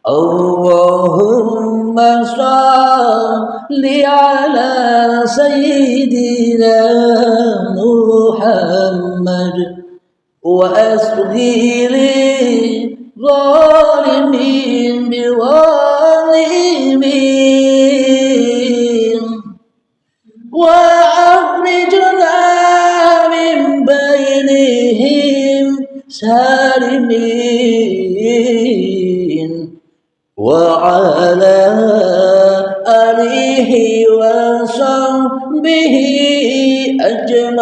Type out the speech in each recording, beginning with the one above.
Allahumma shalli ala sayyidina Muhammad wa asghiri zalimin biwalimin wa akhrijna min bainihim salimin wa ala alihi wa sahbihi ajma'in.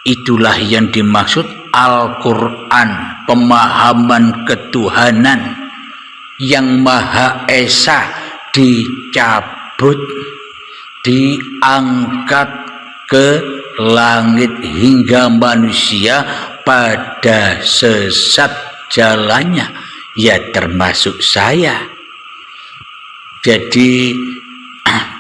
Itulah yang dimaksud Al-Quran, pemahaman ketuhanan yang Maha Esa dicabut, diangkat ke langit hingga manusia pada sesat jalannya, ya termasuk saya. Jadi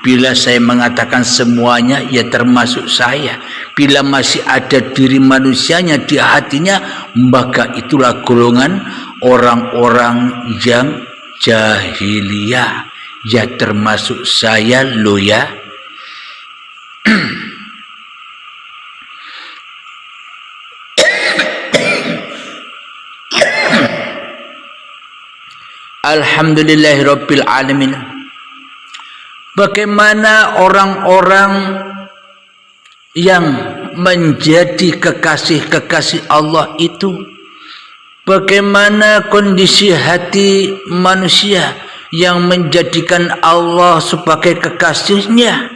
bila saya mengatakan semuanya, ya termasuk saya. Bila masih ada diri manusianya di hatinya, maka itulah golongan orang-orang yang jahiliyah, ya termasuk saya lo ya. Alhamdulillahirabbil alamin. Bagaimana orang-orang yang menjadi kekasih-kekasih Allah itu, bagaimana kondisi hati manusia yang menjadikan Allah sebagai kekasihnya,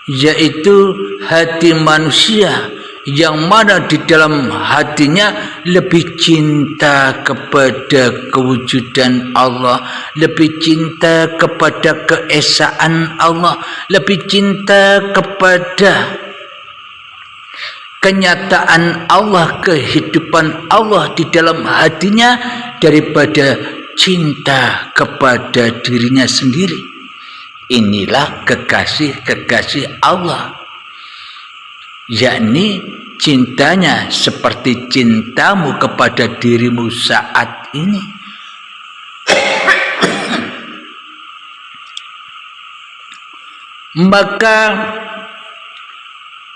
yaitu hati manusia yang mana di dalam hatinya lebih cinta kepada kewujudan Allah, lebih cinta kepada keesaan Allah, lebih cinta kepada kenyataan Allah, kehidupan Allah di dalam hatinya daripada cinta kepada dirinya sendiri. Inilah kekasih-kekasih Allah, yakni cintanya seperti cintamu kepada dirimu saat ini. Maka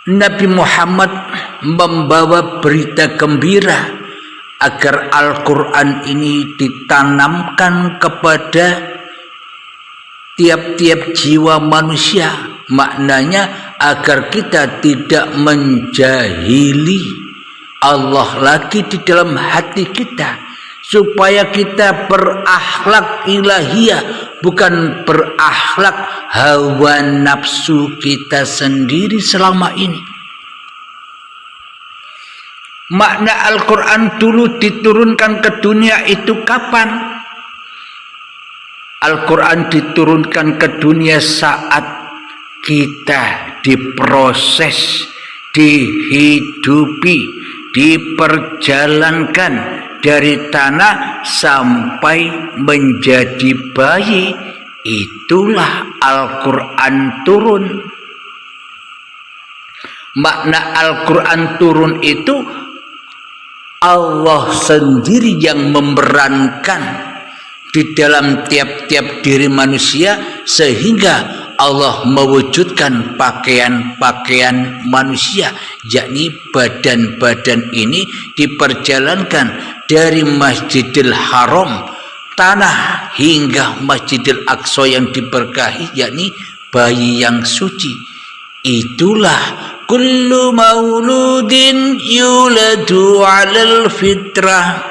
Nabi Muhammad membawa berita gembira agar Al-Quran ini ditanamkan kepada tiap-tiap jiwa manusia. Maknanya agar kita tidak menjahili Allah lagi di dalam hati kita, supaya kita berakhlak ilahiyah, bukan berakhlak hawa nafsu kita sendiri selama ini. Makna Al-Quran dulu diturunkan ke dunia itu kapan? Al-Quran diturunkan ke dunia saat kita diproses, dihidupi, diperjalankan dari tanah sampai menjadi bayi. Itulah Al-Quran turun. Makna Al-Quran turun itu Allah sendiri yang memerankan di dalam tiap-tiap diri manusia, sehingga Allah mewujudkan pakaian-pakaian manusia, yakni badan-badan ini diperjalankan dari Masjidil Haram, tanah, hingga Masjidil Aqsa yang diberkahi, yakni bayi yang suci. Itulah kullu mauludin yuladu 'alal fitrah.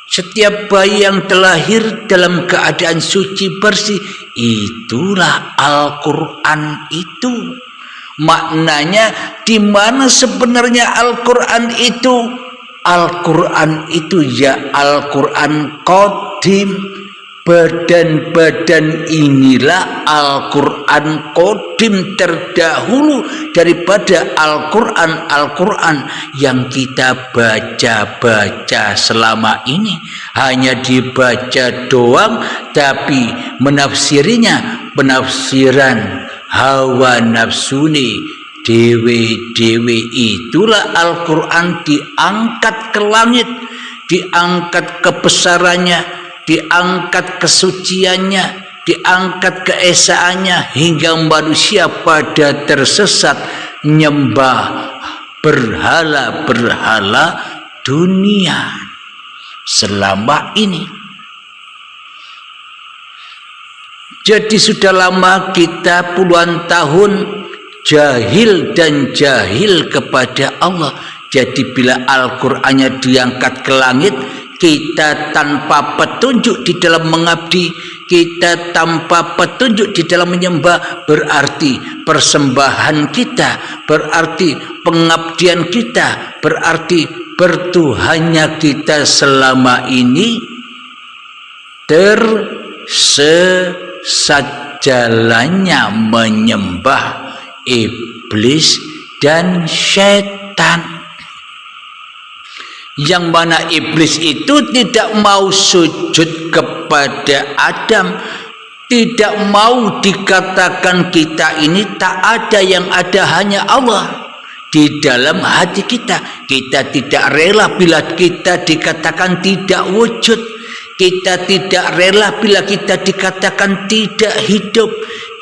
Setiap bayi yang terlahir dalam keadaan suci bersih, itulah Al-Quran itu. Maknanya di mana sebenarnya Al-Quran itu? Al-Quran itu ya Al-Quran qadim. Badan-badan inilah Al-Quran qadim, terdahulu daripada Al-Quran yang kita baca-baca selama ini. Hanya dibaca doang, tapi menafsirinya penafsiran hawa nafsuni, dewe-dewe. Itulah Al-Quran diangkat ke langit, diangkat kebesarannya, diangkat kesuciannya, diangkat keesaannya, hingga manusia pada tersesat nyembah berhala-berhala dunia selama ini. Jadi sudah lama kita puluhan tahun jahil dan jahil kepada Allah. Jadi bila Al-Qur'annya diangkat ke langit, kita tanpa petunjuk di dalam mengabdi, kita tanpa petunjuk di dalam menyembah, berarti persembahan kita, berarti pengabdian kita, berarti bertuhannya kita selama ini tersesat jalannya menyembah iblis dan setan. Yang mana iblis itu tidak mau sujud kepada Adam, tidak mau dikatakan kita ini tak ada, yang ada hanya Allah di dalam hati kita. Kita tidak rela bila kita dikatakan tidak wujud, kita tidak rela bila kita dikatakan tidak hidup,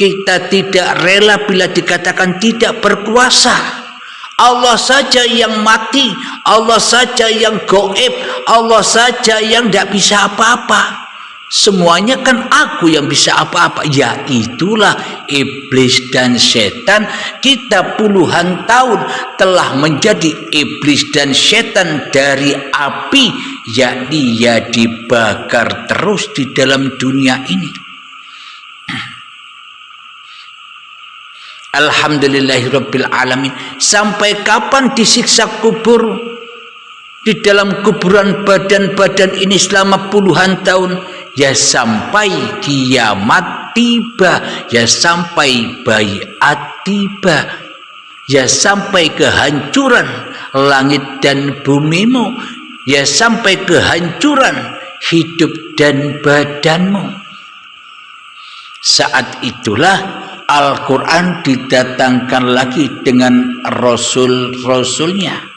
kita tidak rela bila dikatakan tidak berkuasa. Allah saja yang mati, Allah saja yang gaib, Allah saja yang tidak bisa apa-apa. Semuanya kan aku yang bisa apa-apa. Ya itulah iblis dan setan. Kita puluhan tahun telah menjadi iblis dan setan dari api, yakni ya dibakar terus di dalam dunia ini. Alhamdulillahirabbil alamin. Sampai kapan disiksa kubur di dalam kuburan badan-badan ini selama puluhan tahun? Ya sampai kiamat tiba, ya sampai baiat tiba, ya sampai kehancuran langit dan bumimu, ya sampai kehancuran hidup dan badanmu. Saat itulah Al-Quran didatangkan lagi dengan Rasul-Rasulnya.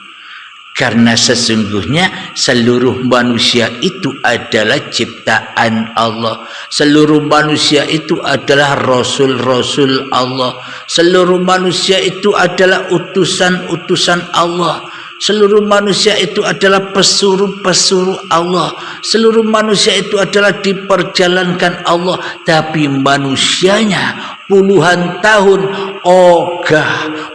Karena sesungguhnya seluruh manusia itu adalah ciptaan Allah. Seluruh manusia itu adalah Rasul-Rasul Allah. Seluruh manusia itu adalah utusan-utusan Allah. Seluruh manusia itu adalah pesuruh-pesuruh Allah. Seluruh manusia itu adalah diperjalankan Allah. Tapi manusianya puluhan tahun ogah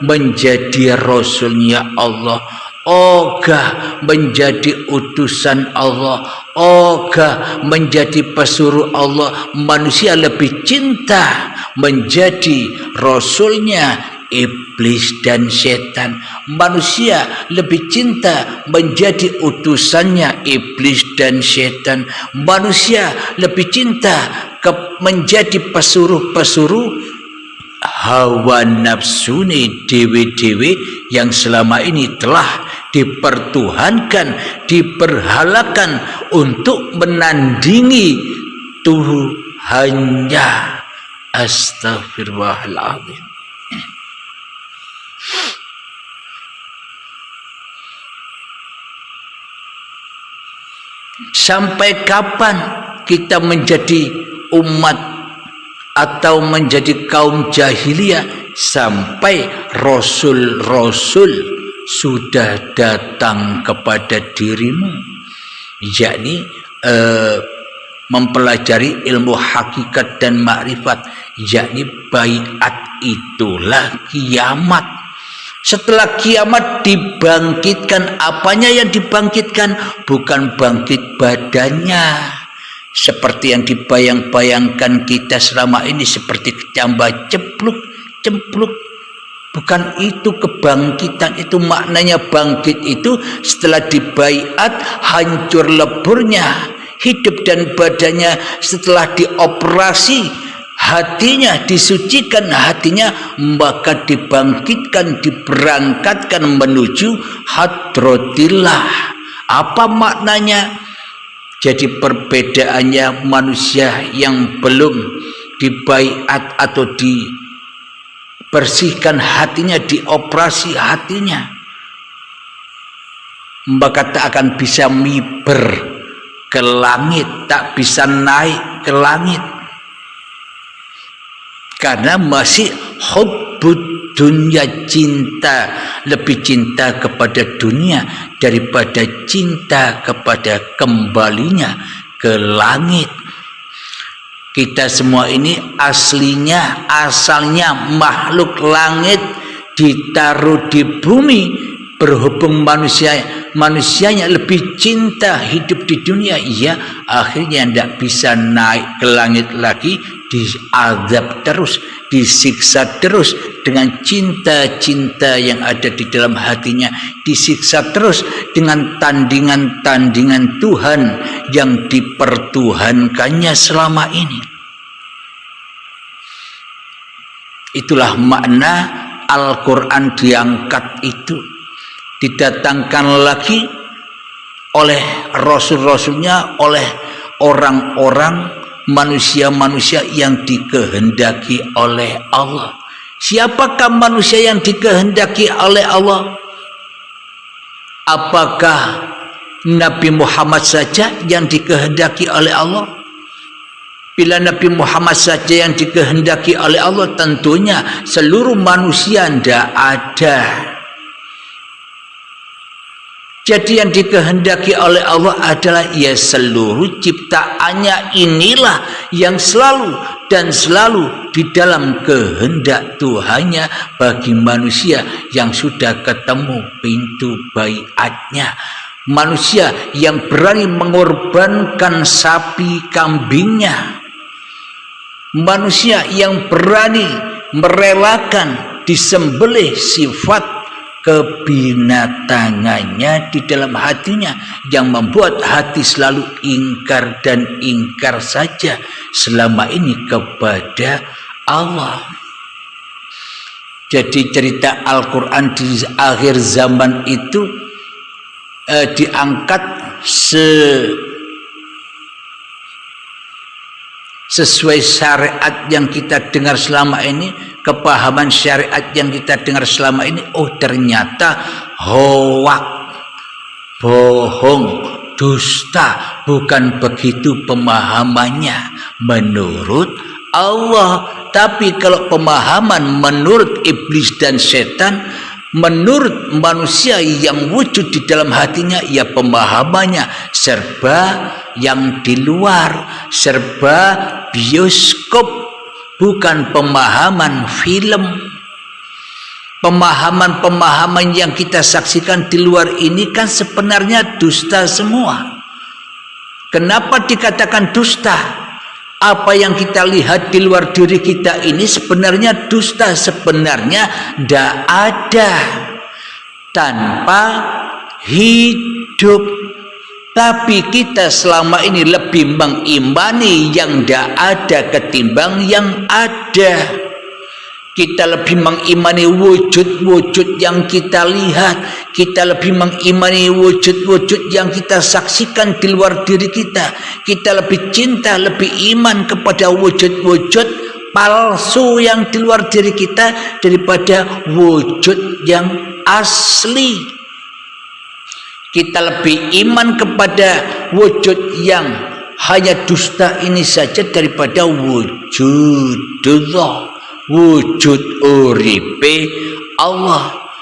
menjadi Rasulnya Allah, ogah menjadi utusan Allah, ogah menjadi pesuruh Allah. Manusia lebih cinta menjadi Rasulnya iblis dan setan. Manusia lebih cinta menjadi utusannya iblis dan setan. Manusia lebih cinta menjadi pesuruh-pesuruh hawa nafsune dewe-dewe yang selama ini telah dipertuhankan, diperhalakan untuk menandingi Tuhannya. Astaghfirullahaladzim. Sampai kapan kita menjadi umat atau menjadi kaum jahiliyah? Sampai Rasul-Rasul sudah datang kepada dirimu, yakni mempelajari ilmu hakikat dan makrifat, yakni baiat itulah kiamat. Setelah kiamat dibangkitkan. Apanya yang dibangkitkan? Bukan bangkit badannya seperti yang dibayang-bayangkan kita selama ini, seperti kecambah cempluk. Bukan itu kebangkitan. Itu maknanya bangkit itu setelah dibaiat, hancur leburnya hidup dan badannya, setelah dioperasi hatinya, disucikan hatinya, maka dibangkitkan, diberangkatkan menuju hadratillah. Apa maknanya? Jadi perbedaannya manusia yang belum dibaiat atau bersihkan hatinya, dioperasi hatinya, maka tak akan bisa miber ke langit, tak bisa naik ke langit, karena masih hubbud dunya, cinta, lebih cinta kepada dunia daripada cinta kepada kembalinya ke langit. Kita semua ini asalnya makhluk langit ditaruh di bumi, berhubung manusianya lebih cinta hidup di dunia, ya akhirnya tidak bisa naik ke langit lagi, diazab terus, disiksa terus dengan cinta-cinta yang ada di dalam hatinya, disiksa terus dengan tandingan-tandingan Tuhan yang dipertuhankannya selama ini. Itulah makna Al-Quran diangkat itu, didatangkan lagi oleh rasul-rasulnya, oleh orang-orang manusia-manusia yang dikehendaki oleh Allah. Siapakah manusia yang dikehendaki oleh Allah? Apakah Nabi Muhammad saja yang dikehendaki oleh Allah? Bila Nabi Muhammad saja yang dikehendaki oleh Allah, tentunya seluruh manusia tidak ada. Jadi yang dikehendaki oleh Allah adalah ya seluruh ciptaannya inilah yang selalu dan selalu di dalam kehendak Tuhannya bagi manusia yang sudah ketemu pintu baiatnya. Manusia yang berani mengorbankan sapi kambingnya. Manusia yang berani merelakan disembelih sifat kebinatangannya di dalam hatinya, yang membuat hati selalu ingkar dan ingkar saja selama ini kepada Allah. Jadi cerita Al-Quran di akhir zaman itu diangkat sesuai syariat yang kita dengar selama ini, kepahaman syariat yang kita dengar selama ini. Oh ternyata hoak, bohong, dusta, bukan begitu pemahamannya menurut Allah. Tapi kalau pemahaman menurut iblis dan setan, menurut manusia yang wujud di dalam hatinya, ya pemahamannya serba yang di luar, serba bioskop, bukan pemahaman film. Pemahaman-pemahaman yang kita saksikan di luar ini kan sebenarnya dusta semua. Kenapa dikatakan dusta? Apa yang kita lihat di luar diri kita ini sebenarnya dusta, sebenarnya tidak ada tanpa hidup. Tapi kita selama ini lebih mengimani yang tidak ada ketimbang yang ada. Kita lebih mengimani wujud-wujud yang kita lihat. Kita lebih mengimani wujud-wujud yang kita saksikan di luar diri kita. Kita lebih cinta, lebih iman kepada wujud-wujud palsu yang di luar diri kita daripada wujud yang asli. Kita lebih iman kepada wujud yang hanya dusta ini saja daripada wujudullah, wujud uripe Allah.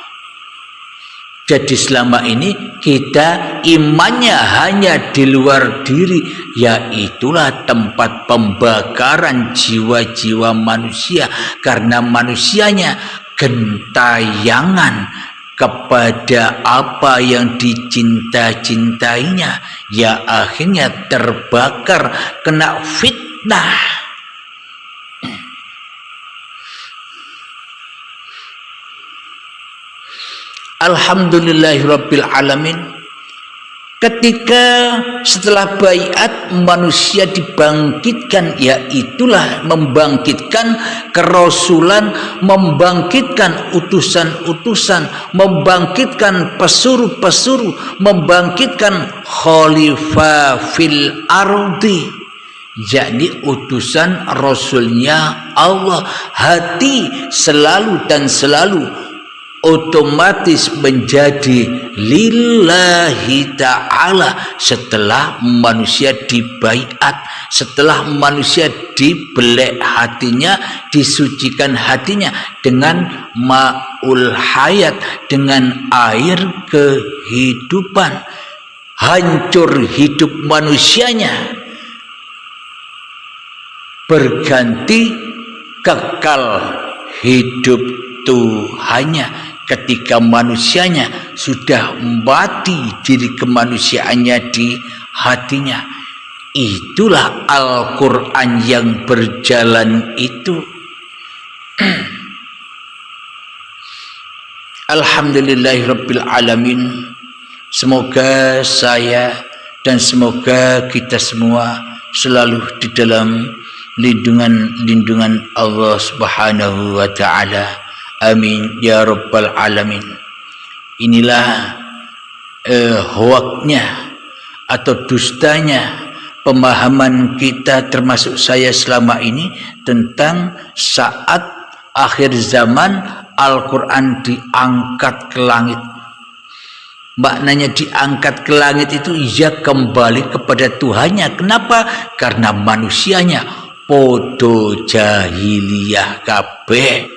Jadi selama ini kita imannya hanya di luar diri, yaitulah tempat pembakaran jiwa-jiwa manusia, karena manusianya gentayangan kepada apa yang dicinta-cintainya, ya akhirnya terbakar, kena fitnah. Alhamdulillahirabbil alamin. Ketika setelah baiat manusia dibangkitkan, yaitulah membangkitkan kerasulan, membangkitkan utusan-utusan, membangkitkan pesuruh-pesuruh, membangkitkan khalifah fil ardi. yakni utusan Rasulnya Allah. Hati selalu dan selalu otomatis menjadi lillahi ta'ala setelah manusia dibaiat, setelah manusia dibelek hatinya, disucikan hatinya dengan ma'ul hayat, dengan air kehidupan. Hancur hidup manusianya, berganti kekal hidup Tuhannya. Ketika manusianya sudah mati diri kemanusiaannya di hatinya. Itulah Al-Quran yang berjalan itu. Alhamdulillahirabbil alamin. Semoga saya dan semoga kita semua selalu di dalam lindungan Allah Subhanahu wa taala. Amin ya rabbal alamin. Inilah hoaknya atau dustanya pemahaman kita, termasuk saya selama ini, tentang saat akhir zaman Al-Quran diangkat ke langit. Maknanya diangkat ke langit itu ia kembali kepada Tuhannya. Kenapa? Karena manusianya podo jahiliyah kabeh,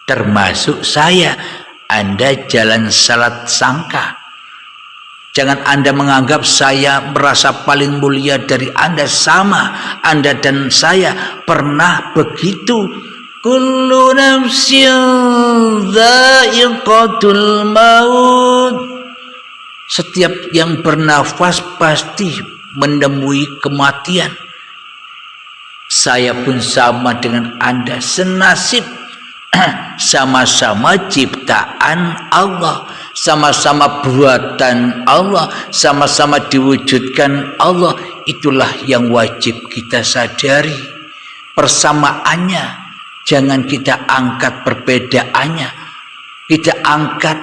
termasuk saya. Anda jalan salah sangka. Jangan Anda menganggap saya merasa paling mulia dari Anda. Sama, Anda dan saya pernah begitu. Kullu nafsin dha'iqatul maut. Setiap yang bernafas pasti menemui kematian. Saya pun sama dengan Anda, senasib. Sama-sama ciptaan Allah, sama-sama buatan Allah, sama-sama diwujudkan Allah. Itulah yang wajib kita sadari, persamaannya. Jangan kita angkat perbedaannya, kita angkat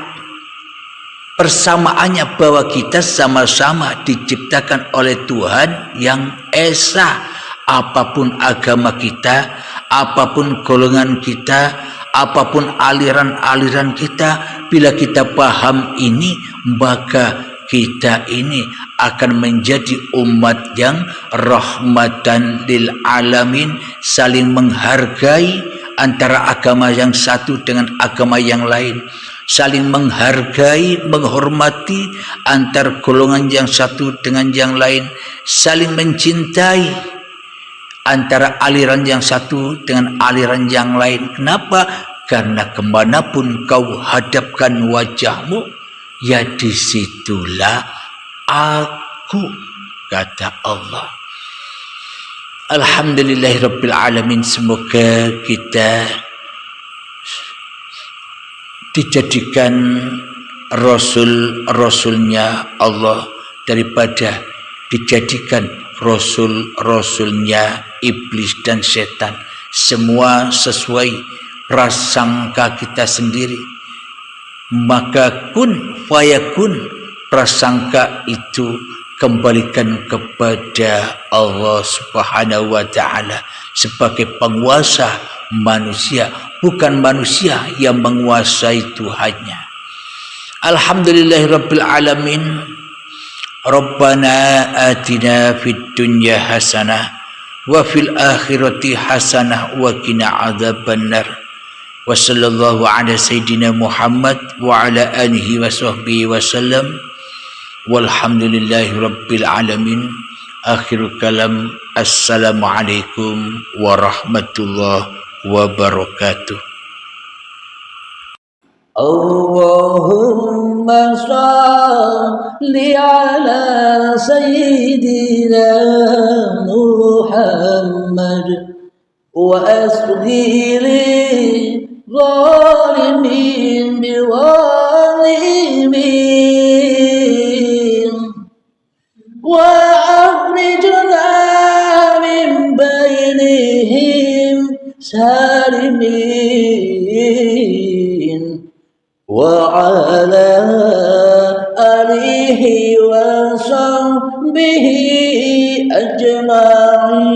persamaannya, bahwa kita sama-sama diciptakan oleh Tuhan yang Esa. Apapun agama kita, apapun golongan kita, apapun aliran-aliran kita, bila kita paham ini, maka kita ini akan menjadi umat yang rahmatan lil alamin, saling menghargai antara agama yang satu dengan agama yang lain, saling menghargai, menghormati antar golongan yang satu dengan yang lain, saling mencintai antara aliran yang satu dengan aliran yang lain. Kenapa? Karena kemanapun kau hadapkan wajahmu, ya disitulah aku, kata Allah. Alhamdulillahirabbil alamin. Semoga kita dijadikan rasul-rasulnya Allah daripada dijadikan rasul-rasulnya iblis dan setan. Semua sesuai prasangka kita sendiri. Maka kun fayakun, prasangka itu kembalikan kepada Allah Subhanahu wa ta'ala sebagai penguasa manusia, bukan manusia yang menguasai Tuhannya. Alhamdulillahirabbil alamin. Rabbana atina fid dunya hasanah wa fil akhirati hasanah wa qina adzabannar. Wa sallallahu ala sayyidina Muhammad wa ala alihi wa sahbihi wa sallam. Walhamdulillahi rabbil alamin. Akhirul kalam. Assalamualaikum warahmatullahi wabarakatuh. Allahumma shalli ala sayyidina Muhammad wa asghiri zalimin biwalimin wa akhrijna min bainihim salimin wa ala alihi wa sahbihi به أجمعين